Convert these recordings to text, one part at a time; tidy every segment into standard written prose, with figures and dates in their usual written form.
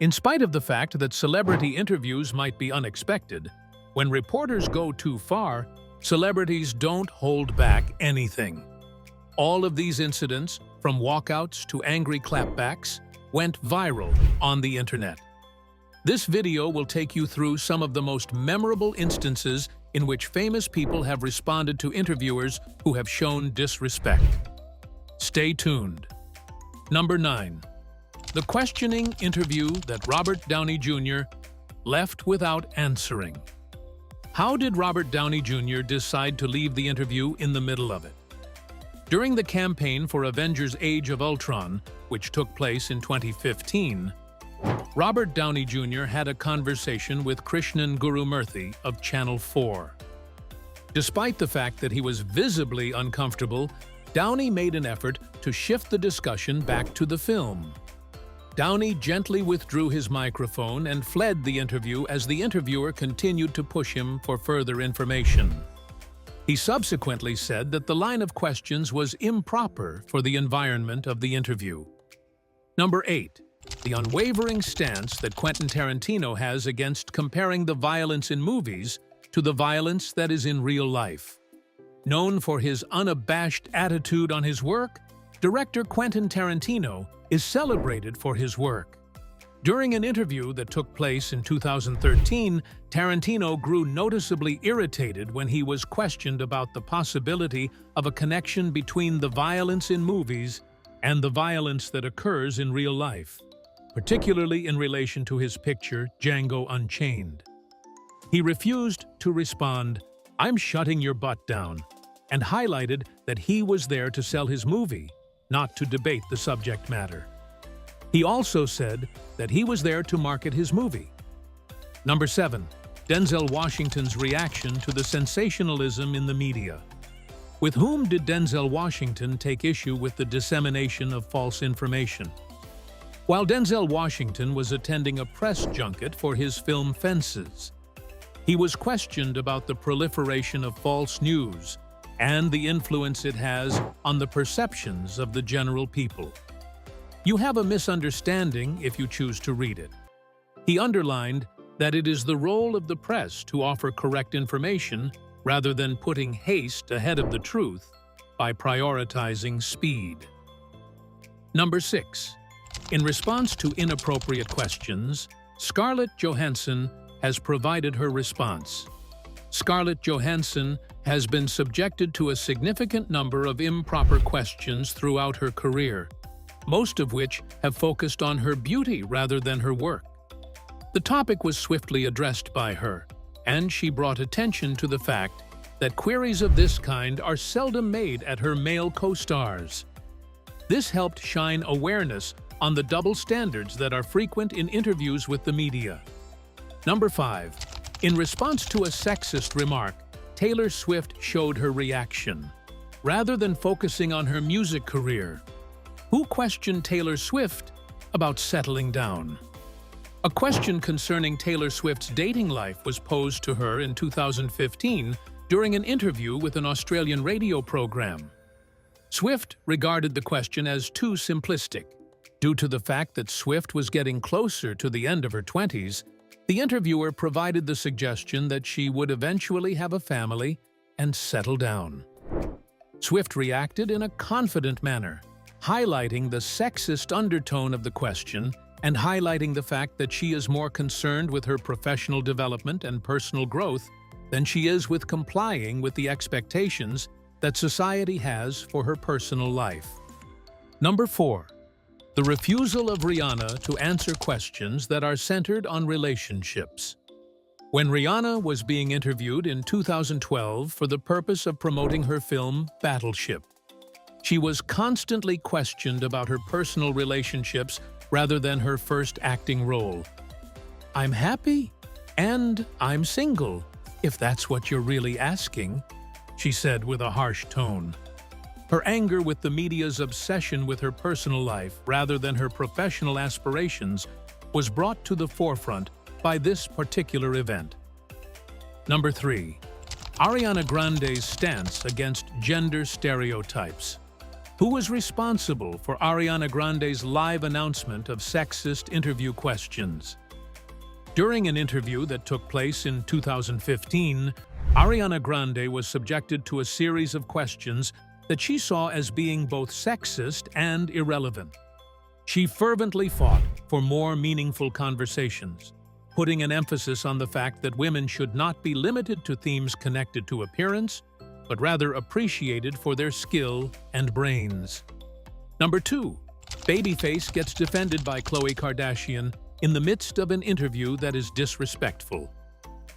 In spite of the fact that celebrity interviews might be unexpected, when reporters go too far, celebrities don't hold back anything. All of these incidents, from walkouts to angry clapbacks, went viral on the internet. This video will take you through some of the most memorable instances in which famous people have responded to interviewers who have shown disrespect. Stay tuned. Number 9. The questioning interview that Robert Downey Jr. left without answering. How did Robert Downey Jr. decide to leave the interview in the middle of it? During the campaign for Avengers: Age of Ultron, which took place in 2015, Robert Downey Jr. had a conversation with Krishnan Gurumurthy of Channel 4. Despite the fact that he was visibly uncomfortable, Downey made an effort to shift the discussion back to the film. Downey gently withdrew his microphone and fled the interview as the interviewer continued to push him for further information. He subsequently said that the line of questions was improper for the environment of the interview. Number 8. The unwavering stance that Quentin Tarantino has against comparing the violence in movies to the violence that is in real life. Known for his unabashed attitude on his work, director Quentin Tarantino is celebrated for his work. During an interview that took place in 2013, Tarantino grew noticeably irritated when he was questioned about the possibility of a connection between the violence in movies and the violence that occurs in real life, particularly in relation to his picture Django Unchained. He refused to respond, "I'm shutting your butt down," and highlighted that he was there to sell his movie, not to debate the subject matter. He also said that he was there to market his movie. Number 7. Denzel Washington's reaction to the sensationalism in the media. With whom did Denzel Washington take issue with the dissemination of false information? While Denzel Washington was attending a press junket for his film Fences, he was questioned about the proliferation of false news and the influence it has on the perceptions of the general people. You have a misunderstanding if you choose to read it. He underlined that it is the role of the press to offer correct information rather than putting haste ahead of the truth by prioritizing speed. Number 6. In response to inappropriate questions, Scarlett Johansson has provided her response. Scarlett Johansson has been subjected to a significant number of improper questions throughout her career, most of which have focused on her beauty rather than her work. The topic was swiftly addressed by her, and she brought attention to the fact that queries of this kind are seldom made at her male co-stars. This helped shine awareness on the double standards that are frequent in interviews with the media. Number 5. In response to a sexist remark, Taylor Swift showed her reaction. Rather than focusing on her music career, who questioned Taylor Swift about settling down? A question concerning Taylor Swift's dating life was posed to her in 2015 during an interview with an Australian radio program. Swift regarded the question as too simplistic. Due to the fact that Swift was getting closer to the end of her 20s, the interviewer provided the suggestion that she would eventually have a family and settle down. Swift reacted in a confident manner, highlighting the sexist undertone of the question and highlighting the fact that she is more concerned with her professional development and personal growth than she is with complying with the expectations that society has for her personal life. Number 4. The refusal of Rihanna to answer questions that are centered on relationships. When Rihanna was being interviewed in 2012 for the purpose of promoting her film Battleship, she was constantly questioned about her personal relationships rather than her first acting role. "I'm happy and I'm single, if that's what you're really asking," she said with a harsh tone. Her anger with the media's obsession with her personal life rather than her professional aspirations was brought to the forefront by this particular event. Number 3. Ariana Grande's stance against gender stereotypes. Who was responsible for Ariana Grande's live announcement of sexist interview questions? During an interview that took place in 2015, Ariana Grande was subjected to a series of questions that she saw as being both sexist and irrelevant. She fervently fought for more meaningful conversations, putting an emphasis on the fact that women should not be limited to themes connected to appearance, but rather appreciated for their skill and brains. Number 2. Babyface gets defended by Khloe Kardashian in the midst of an interview that is disrespectful.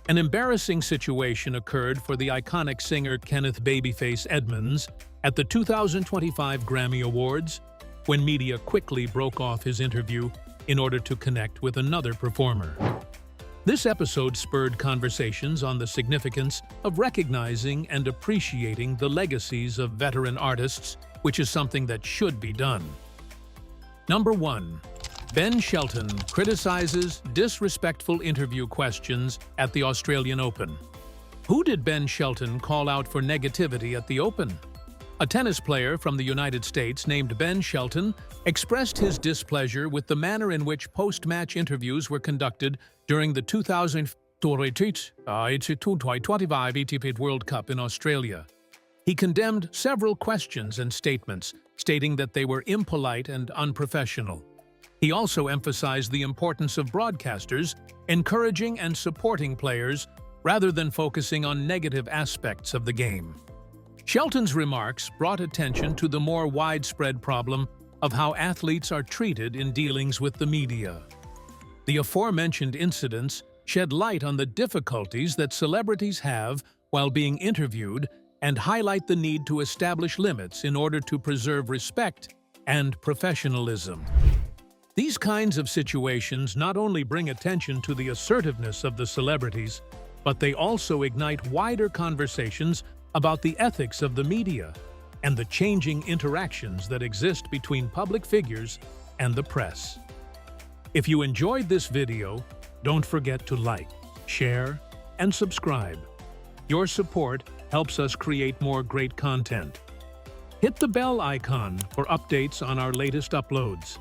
An embarrassing situation occurred for the iconic singer Kenneth "Babyface" Edmonds at the 2025 Grammy Awards, when media quickly broke off his interview in order to connect with another performer. This episode spurred conversations on the significance of recognizing and appreciating the legacies of veteran artists, which is something that should be done. Number 1. Ben Shelton criticizes disrespectful interview questions at the Australian Open. Who did Ben Shelton call out for negativity at the Open? A tennis player from the United States named Ben Shelton expressed his displeasure with the manner in which post-match interviews were conducted during the 2025 ATP World Cup in Australia. He condemned several questions and statements, stating that they were impolite and unprofessional. He also emphasized the importance of broadcasters encouraging and supporting players rather than focusing on negative aspects of the game. Shelton's remarks brought attention to the more widespread problem of how athletes are treated in dealings with the media. The aforementioned incidents shed light on the difficulties that celebrities have while being interviewed and highlight the need to establish limits in order to preserve respect and professionalism. These kinds of situations not only bring attention to the assertiveness of the celebrities, but they also ignite wider conversations about the ethics of the media and the changing interactions that exist between public figures and the press. If you enjoyed this video, don't forget to like, share, and subscribe. Your support helps us create more great content. Hit the bell icon for updates on our latest uploads.